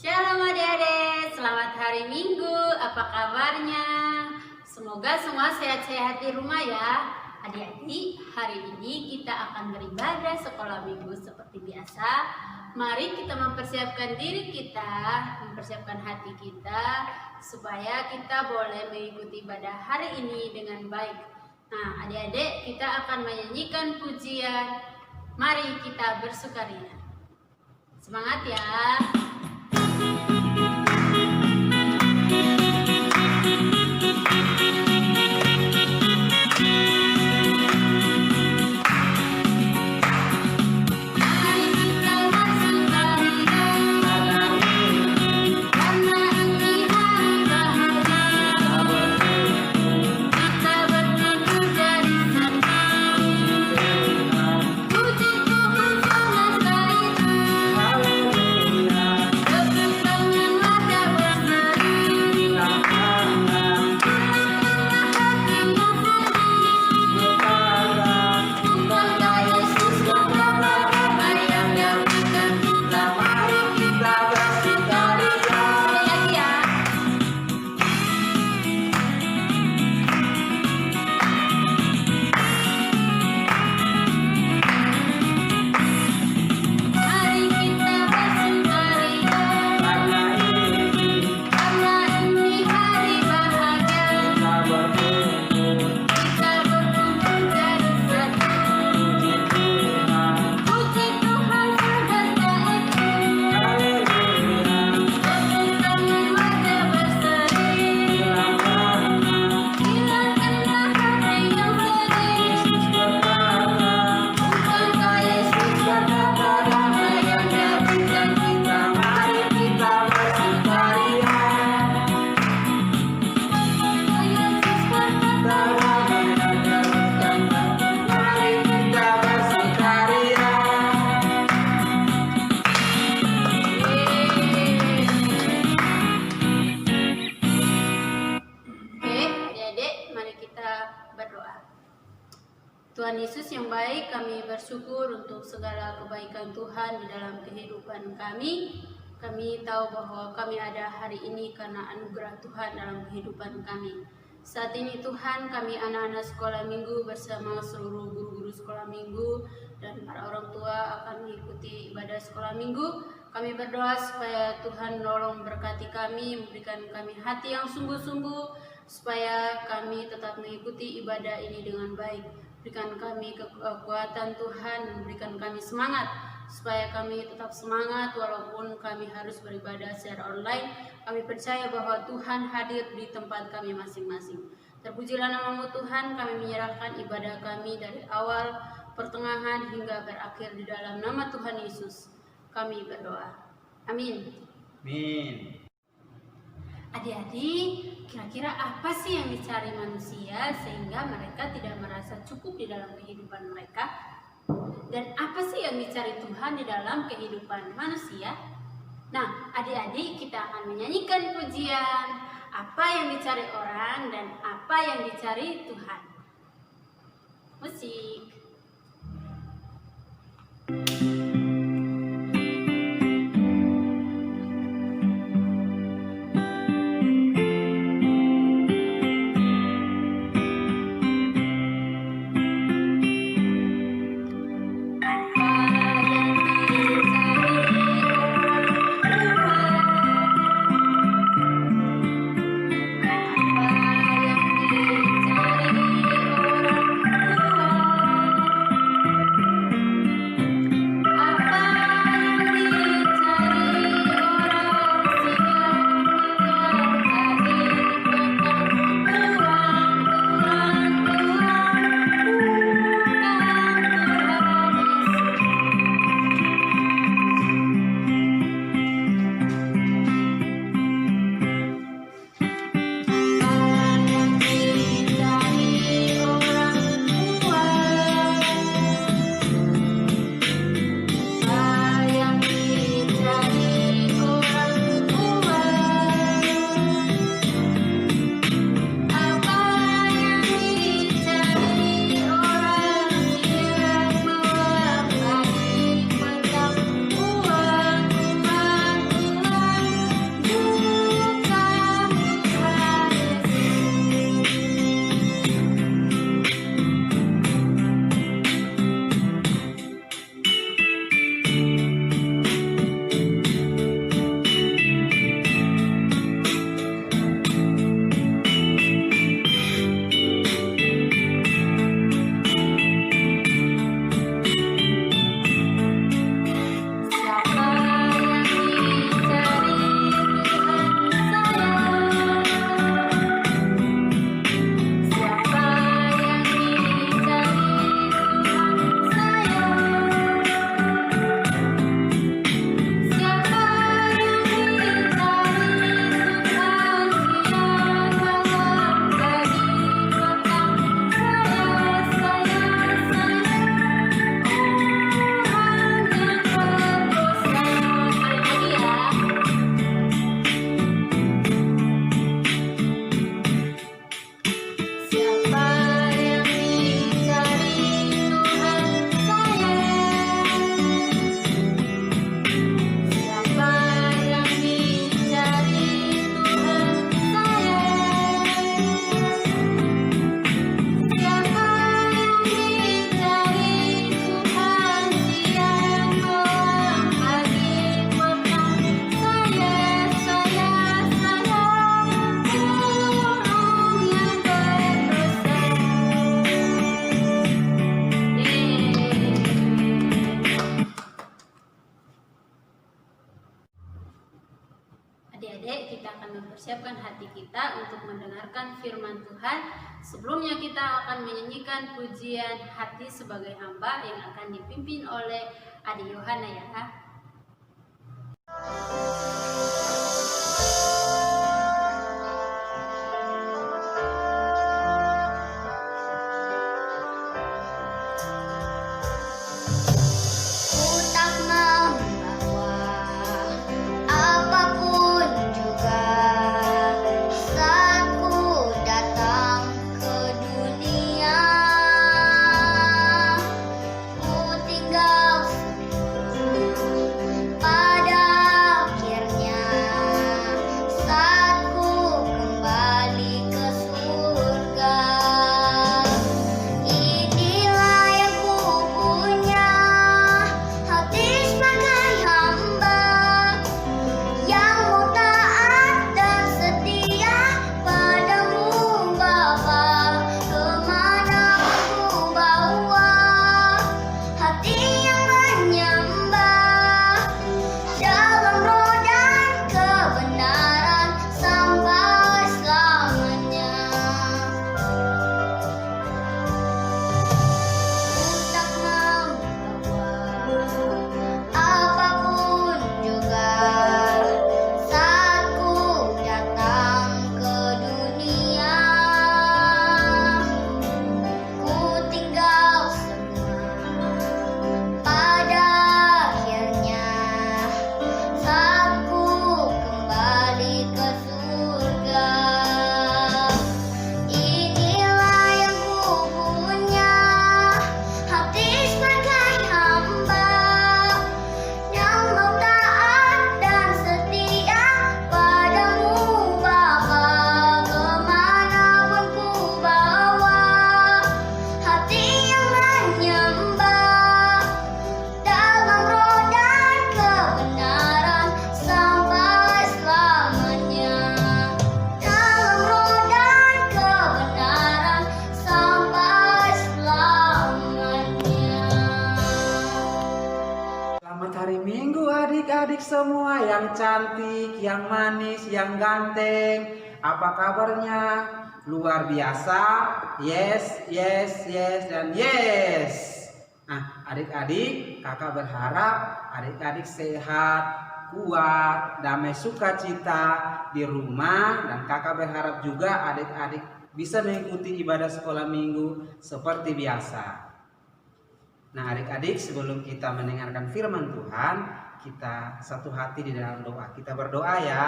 Shalom adik-adik, selamat hari Minggu, apa kabarnya? Semoga semua sehat-sehat di rumah ya. Adik-adik, hari ini kita akan beribadah sekolah minggu seperti biasa. Mari kita mempersiapkan diri kita, mempersiapkan hati kita, supaya kita boleh mengikuti ibadah hari ini dengan baik. Nah adik-adik, kita akan menyanyikan pujian. Mari kita bersukaria. Semangat ya. Tuhan Yesus yang baik, kami bersyukur untuk segala kebaikan Tuhan di dalam kehidupan kami. Kami tahu bahwa kami ada hari ini karena anugerah Tuhan dalam kehidupan kami. Saat ini Tuhan, kami anak-anak sekolah minggu bersama seluruh guru-guru sekolah minggu dan para orang tua akan mengikuti ibadah sekolah minggu. Kami berdoa supaya Tuhan menolong berkati kami, memberikan kami hati yang sungguh-sungguh, supaya kami tetap mengikuti ibadah ini dengan baik. Berikan kami kekuatan Tuhan, memberikan kami semangat, supaya kami tetap semangat walaupun kami harus beribadah secara online. Kami percaya bahwa Tuhan hadir di tempat kami masing-masing. Terpujilah nama-Mu Tuhan, kami menyerahkan ibadah kami dari awal, pertengahan, hingga berakhir di dalam nama Tuhan Yesus. Kami berdoa. Amin. Amin. Adik-adik, kira-kira apa sih yang dicari manusia sehingga mereka tidak merasa cukup di dalam kehidupan mereka? Dan apa sih yang dicari Tuhan di dalam kehidupan manusia? Nah, adik-adik, kita akan menyanyikan pujian apa yang dicari orang dan apa yang dicari Tuhan. Musik. mendengarkan firman Tuhan. Sebelumnya kita akan menyanyikan pujian hati sebagai hamba yang akan dipimpin oleh Adi Yohana ya. Adik-adik semua yang cantik, yang manis, yang ganteng, apa kabarnya? Luar biasa? Yes, yes, yes, dan yes. Nah, adik-adik, kakak berharap adik-adik sehat, kuat, damai sukacita di rumah, dan kakak berharap juga adik-adik bisa mengikuti ibadah sekolah minggu seperti biasa. Nah, adik-adik, sebelum kita mendengarkan firman Tuhan, kita satu hati di dalam doa. Kita berdoa ya,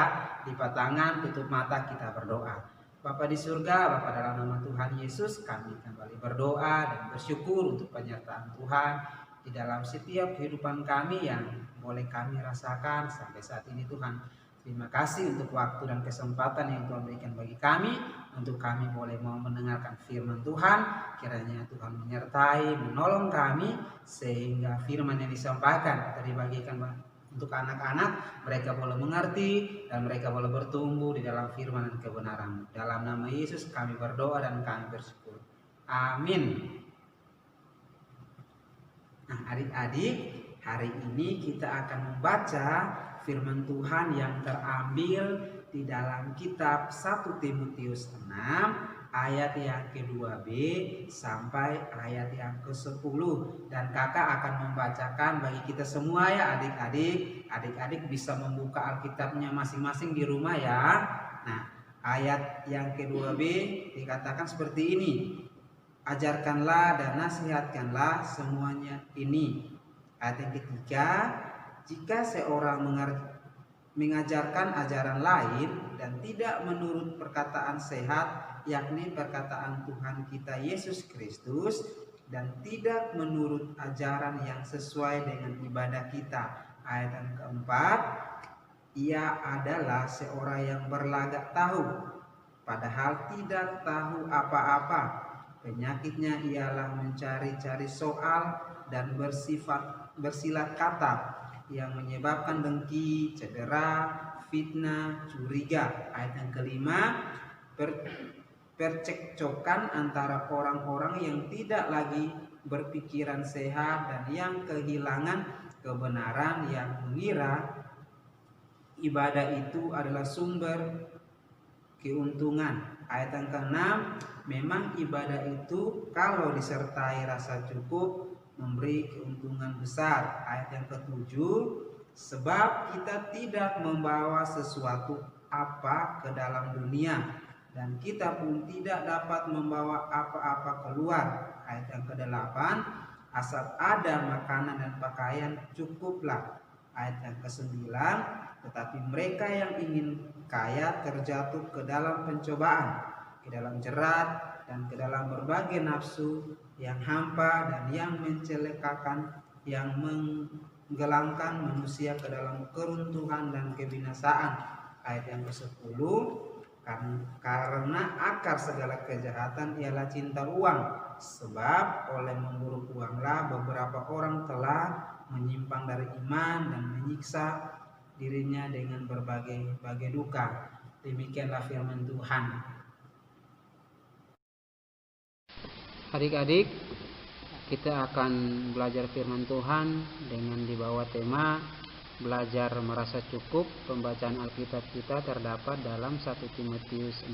lipat tangan, tutup mata, kita berdoa. Bapa di surga, Bapa dalam nama Tuhan Yesus, kami kembali berdoa dan bersyukur untuk penyertaan Tuhan di dalam setiap kehidupan kami yang boleh kami rasakan sampai saat ini Tuhan. Terima kasih untuk waktu dan kesempatan yang Tuhan berikan bagi kami, untuk kami boleh mau mendengarkan firman Tuhan. Kiranya Tuhan menyertai, menolong kami, sehingga firman yang disampaikan atau dibagikan untuk anak-anak, mereka boleh mengerti dan mereka boleh bertumbuh di dalam firman dan kebenaran. Dalam nama Yesus kami berdoa dan kami bersyukur. Amin. Nah, adik-adik, hari ini kita akan membaca firman Tuhan yang terambil di dalam kitab 1 Timotius 6 ayat yang ke-2b sampai ayat yang ke-10, dan kakak akan membacakan bagi kita semua ya adik-adik. Adik-adik bisa membuka Alkitabnya masing-masing di rumah ya. Nah, ayat yang ke-2b dikatakan seperti ini. Ajarkanlah dan nasihatkanlah semuanya ini. Ayat yang ketiga, jika seorang mengajarkan ajaran lain dan tidak menurut perkataan sehat, yakni perkataan Tuhan kita Yesus Kristus, dan tidak menurut ajaran yang sesuai dengan ibadah kita. Ayat yang keempat, ia adalah seorang yang berlagak tahu, padahal tidak tahu apa-apa. Penyakitnya ialah mencari-cari soal dan bersilat kata yang menyebabkan dengki, cedera, fitnah, curiga. Ayat yang kelima, percekcokan antara orang-orang yang tidak lagi berpikiran sehat dan yang kehilangan kebenaran, yang mengira ibadah itu adalah sumber keuntungan. ayat yang ke-6, memang ibadah itu kalau disertai rasa cukup memberi keuntungan besar. Ayat yang ke-7, sebab kita tidak membawa sesuatu apa ke dalam dunia dan kita pun tidak dapat membawa apa-apa keluar. Ayat yang ke-8, asal ada makanan dan pakaian cukuplah. Ayat yang ke-9, tetapi mereka yang ingin kaya terjatuh ke dalam pencobaan, ke dalam jerat, dan ke dalam berbagai nafsu yang hampa dan yang mencelakakan, yang menggelangkan manusia ke dalam keruntuhan dan kebinasaan. Ayat yang ke-10, karena akar segala kejahatan ialah cinta uang, sebab oleh memburu uanglah beberapa orang telah menyimpang dari iman dan menyiksa dirinya dengan berbagai duka. Demikianlah firman Tuhan. Adik-adik, kita akan belajar firman Tuhan dengan dibawa tema belajar merasa cukup. Pembacaan Alkitab kita terdapat dalam 1 Timotius 6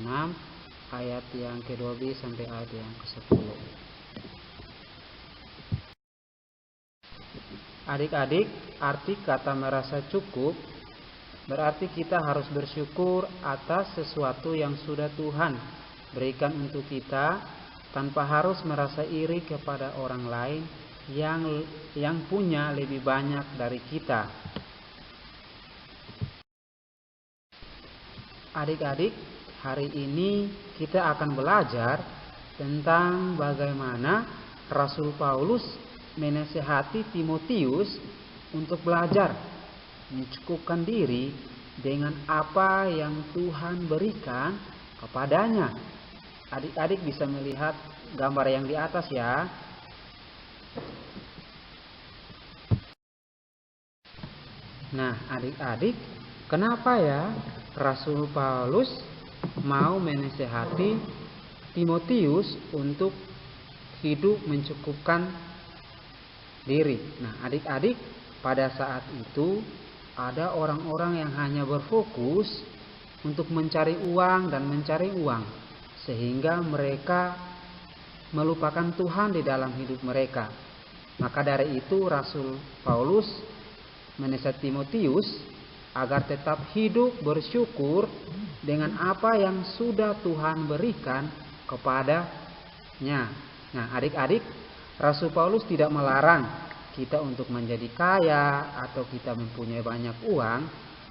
ayat yang ke-12 sampai ayat yang ke-10. Adik-adik, arti kata merasa cukup berarti kita harus bersyukur atas sesuatu yang sudah Tuhan berikan untuk kita, tanpa harus merasa iri kepada orang lain yang punya lebih banyak dari kita. Adik-adik, hari ini kita akan belajar tentang bagaimana Rasul Paulus menasihati Timotius untuk belajar mencukupkan diri dengan apa yang Tuhan berikan kepadanya. Adik-adik bisa melihat gambar yang di atas ya. Nah, adik-adik, kenapa ya Rasul Paulus mau menasihati Timotius untuk hidup mencukupkan diri? Nah, adik-adik, pada saat itu ada orang-orang yang hanya berfokus untuk mencari uang dan mencari uang, sehingga mereka melupakan Tuhan di dalam hidup mereka. Maka dari itu Rasul Paulus menasihati Timotius agar tetap hidup bersyukur dengan apa yang sudah Tuhan berikan kepadanya. Nah, adik-adik, Rasul Paulus tidak melarang kita untuk menjadi kaya atau kita mempunyai banyak uang,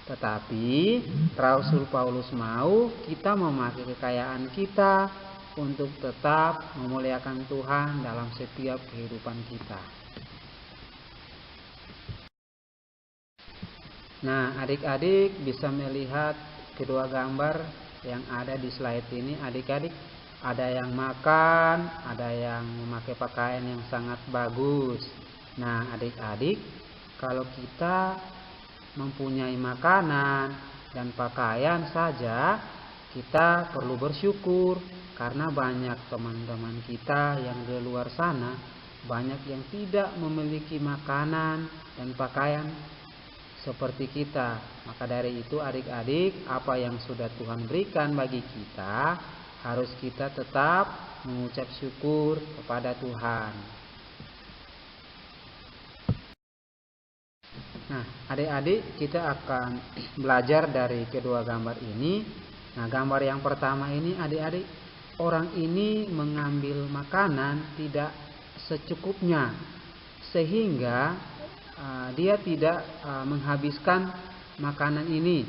tetapi Rasul Paulus mau kita memakai kekayaan kita untuk tetap memuliakan Tuhan dalam setiap kehidupan kita. Nah, adik-adik bisa melihat kedua gambar yang ada di slide ini. Adik-adik, ada yang makan, ada yang memakai pakaian yang sangat bagus. Nah, adik-adik, kalau kita mempunyai makanan dan pakaian saja, kita perlu bersyukur karena banyak teman-teman kita yang di luar sana, banyak yang tidak memiliki makanan dan pakaian seperti kita. Maka dari itu adik-adik, apa yang sudah Tuhan berikan bagi kita harus kita tetap mengucap syukur kepada Tuhan. Nah, adik-adik, kita akan belajar dari kedua gambar ini. Nah, gambar yang pertama ini, adik-adik, orang ini mengambil makanan tidak secukupnya, sehingga dia tidak menghabiskan makanan ini,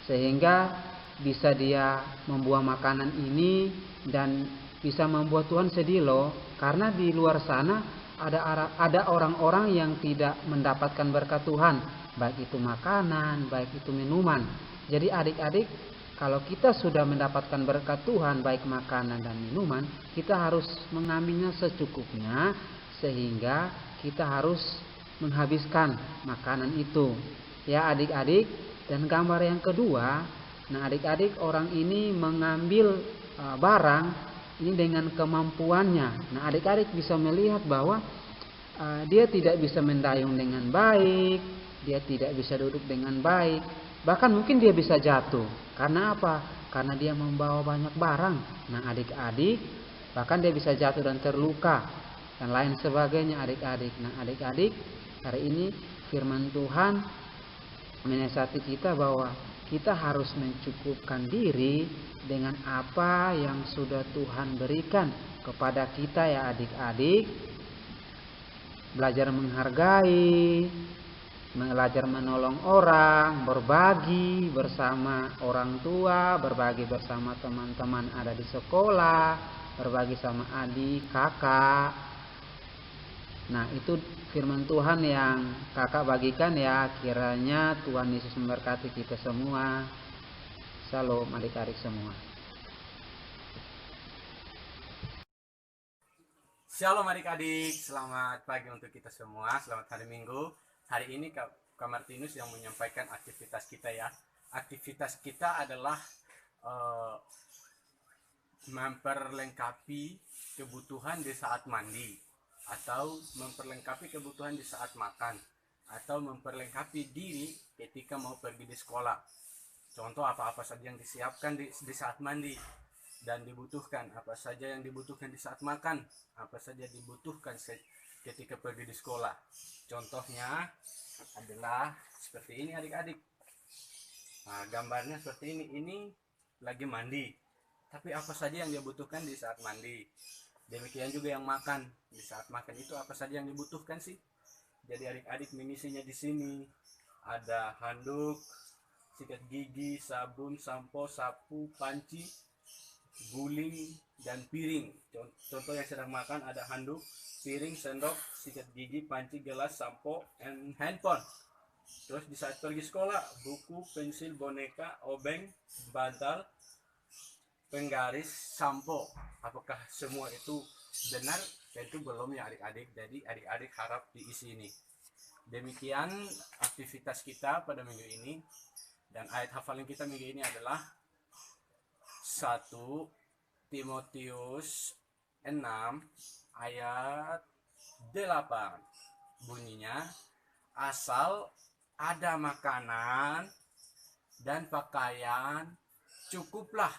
sehingga bisa dia membuang makanan ini dan bisa membuat Tuhan sedih loh, karena di luar sana ada orang-orang yang tidak mendapatkan berkat Tuhan, baik itu makanan, baik itu minuman. Jadi adik-adik, kalau kita sudah mendapatkan berkat Tuhan, baik makanan dan minuman, kita harus mengambilnya secukupnya, sehingga kita harus menghabiskan makanan itu. Ya adik-adik, dan gambar yang kedua, nah adik-adik, orang ini mengambil barang ini dengan kemampuannya. Nah, adik-adik bisa melihat bahwa dia tidak bisa mendayung dengan baik, dia tidak bisa duduk dengan baik, bahkan mungkin dia bisa jatuh. Karena apa? karena dia membawa banyak barang. Nah adik-adik, bahkan dia bisa jatuh dan terluka dan lain sebagainya adik-adik. Nah adik-adik, hari ini firman Tuhan menasihati kita bahwa kita harus mencukupkan diri dengan apa yang sudah Tuhan berikan kepada kita ya adik-adik. Belajar menghargai, belajar menolong orang, berbagi bersama orang tua, berbagi bersama teman-teman ada di sekolah, berbagi sama adik, kakak. Nah itu firman Tuhan yang kakak bagikan ya. Kiranya Tuhan Yesus memberkati kita semua. Shalom adik-adik semua. Shalom adik-adik, selamat pagi untuk kita semua, selamat hari Minggu. Hari ini Kak Martinus yang menyampaikan aktivitas kita ya. Aktivitas kita adalah memperlengkapi kebutuhan di saat mandi, atau memperlengkapi kebutuhan di saat makan, atau memperlengkapi diri ketika mau pergi di sekolah. Contoh apa-apa saja yang disiapkan di saat mandi dan dibutuhkan, apa saja yang dibutuhkan di saat makan, apa saja dibutuhkan ketika pergi di sekolah. Contohnya adalah seperti ini adik-adik. Nah, gambarnya seperti ini lagi mandi. Tapi apa saja yang dia butuhkan di saat mandi. Demikian juga yang makan. Di saat makan itu apa saja yang dibutuhkan sih? Jadi adik-adik mengisinya di sini. Ada handuk, sikat gigi, sabun, sampo, sapu, panci, guling, dan piring. Contoh yang sedang makan ada handuk, piring, sendok, sikat gigi, panci, gelas, sampo, and handphone. Terus di saat pergi sekolah, buku, pensil, boneka, obeng, bantal, penggaris, sampo. Apakah semua itu benar? Tentu belum ya adik-adik. Jadi adik-adik harap diisi ini. Demikian aktivitas kita pada minggu ini. Dan ayat hafalan kita minggu ini adalah 1 Timotius 6 ayat 8. Bunyinya, asal ada makanan dan pakaian cukuplah.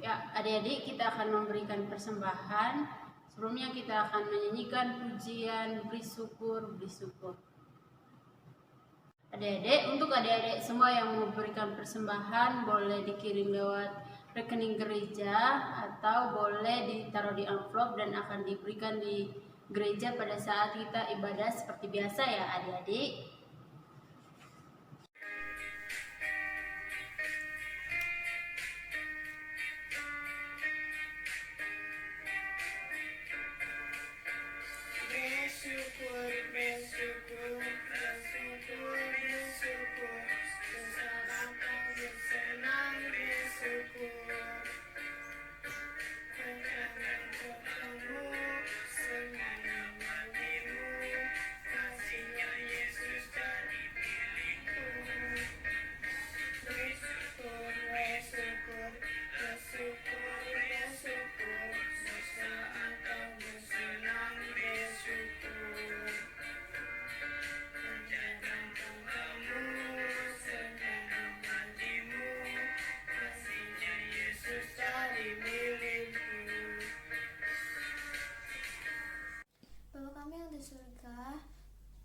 Ya, adik-adik, kita akan memberikan persembahan. Sebelumnya kita akan menyanyikan pujian beri syukur, beri syukur. Adik-adik, untuk adik-adik semua yang mau memberikan persembahan boleh dikirim lewat rekening gereja atau boleh ditaruh di amplop dan akan diberikan di gereja pada saat kita ibadah seperti biasa ya adik-adik.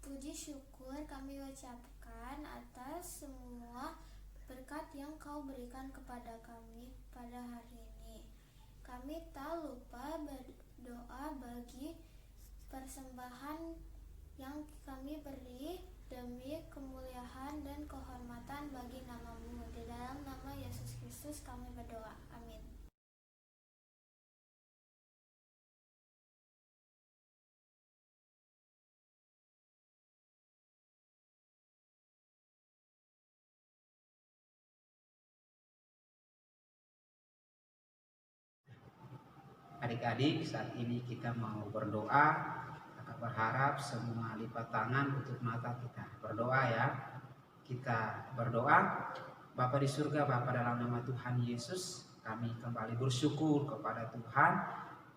Puji syukur kami ucapkan atas semua berkat yang Kau berikan kepada kami pada hari ini. Kami tak lupa berdoa bagi persembahan yang kami beri demi kemuliaan dan kehormatan bagi nama-Mu. Di dalam nama Yesus Kristus kami berdoa. Amin. Adik-adik, saat ini kita mau berdoa. Kakak berharap semua lipat tangan untuk mata kita. Berdoa ya. Kita berdoa. Bapa di surga, Bapa dalam nama Tuhan Yesus, kami kembali bersyukur kepada Tuhan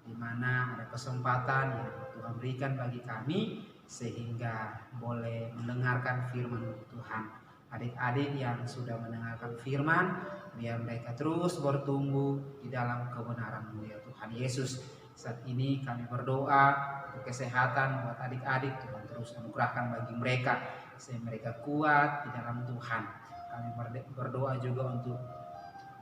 di mana ada kesempatan yang Tuhan berikan bagi kami sehingga boleh mendengarkan firman Tuhan. adik-adik yang sudah mendengarkan firman, biar mereka terus bertumbuh di dalam kebenaran-Mu ya Tuhan Yesus. Saat ini kami berdoa untuk kesehatan buat adik-adik, Tuhan terus anugerahkan bagi mereka sehingga mereka kuat di dalam Tuhan. Kami berdoa juga untuk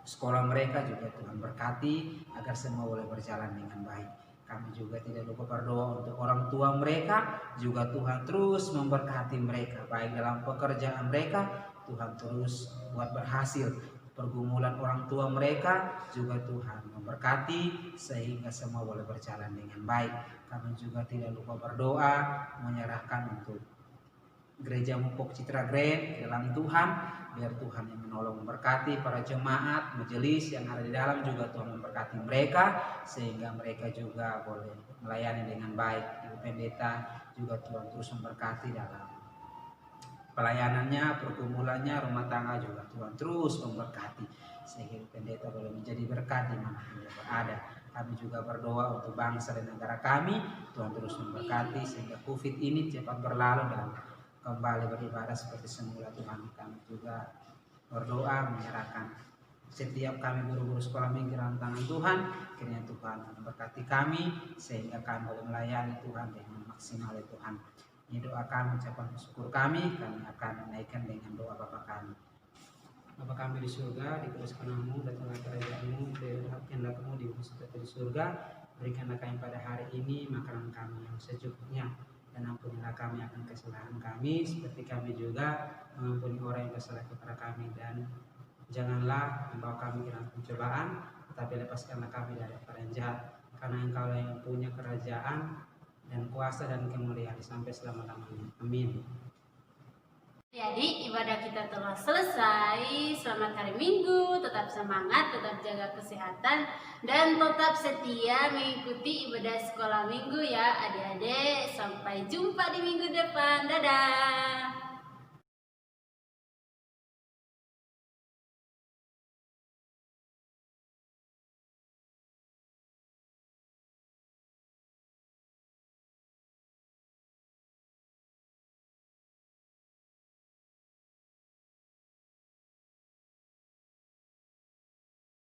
sekolah mereka juga Tuhan berkati agar semua boleh berjalan dengan baik. Kami juga tidak lupa berdoa untuk orang tua mereka, juga Tuhan terus memberkati mereka, baik dalam pekerjaan mereka, Tuhan terus buat berhasil. Pergumulan orang tua mereka juga Tuhan memberkati sehingga semua boleh berjalan dengan baik. Kami juga tidak lupa berdoa, menyerahkan untuk Gereja Mupok Citra Grand ke dalam Tuhan, biar Tuhan yang menolong memberkati para jemaat, majelis yang ada di dalam juga Tuhan memberkati mereka sehingga mereka juga boleh melayani dengan baik. Ibu Pendeta juga Tuhan terus memberkati dalam pelayanannya, pergumulannya, rumah tangga juga Tuhan terus memberkati sehingga Ibu Pendeta boleh menjadi berkat di mana dia berada. Kami juga berdoa untuk bangsa dan negara kami, Tuhan terus memberkati sehingga COVID ini cepat berlalu dan kembali beribadah seperti semula. Tuhan, kami juga berdoa menyerahkan setiap kami guru-guru sekolah minggu dalam tangan Tuhan. Kiranya Tuhan memberkati kami sehingga kami boleh melayani Tuhan dengan maksimal ya Tuhan. Ini doa kami, ucapan syukur kami akan menaikkan dengan doa Bapa kami. Bapa kami di surga, dikuduskan nama-Mu, datanglah kerajaan-Mu, berilah kehendak-Mu di bumi seperti di surga. Berikanlah kami pada hari ini makanan kami yang secukupnya, dan ampunilah kami akan kesalahan kami seperti kami juga mengampuni orang yang bersalah kepada kami, dan janganlah membawa kami ke dalam pencobaan, tetapi lepaskanlah kami dari perkara yang jahat, karena Engkau yang punya kerajaan dan kuasa dan kemuliaan sampai selama-lamanya. Amin. Jadi ibadah kita telah selesai. Selamat hari Minggu, tetap semangat, tetap jaga kesehatan, dan tetap setia mengikuti ibadah sekolah minggu ya adik-adik. Sampai jumpa di minggu depan. Dadah.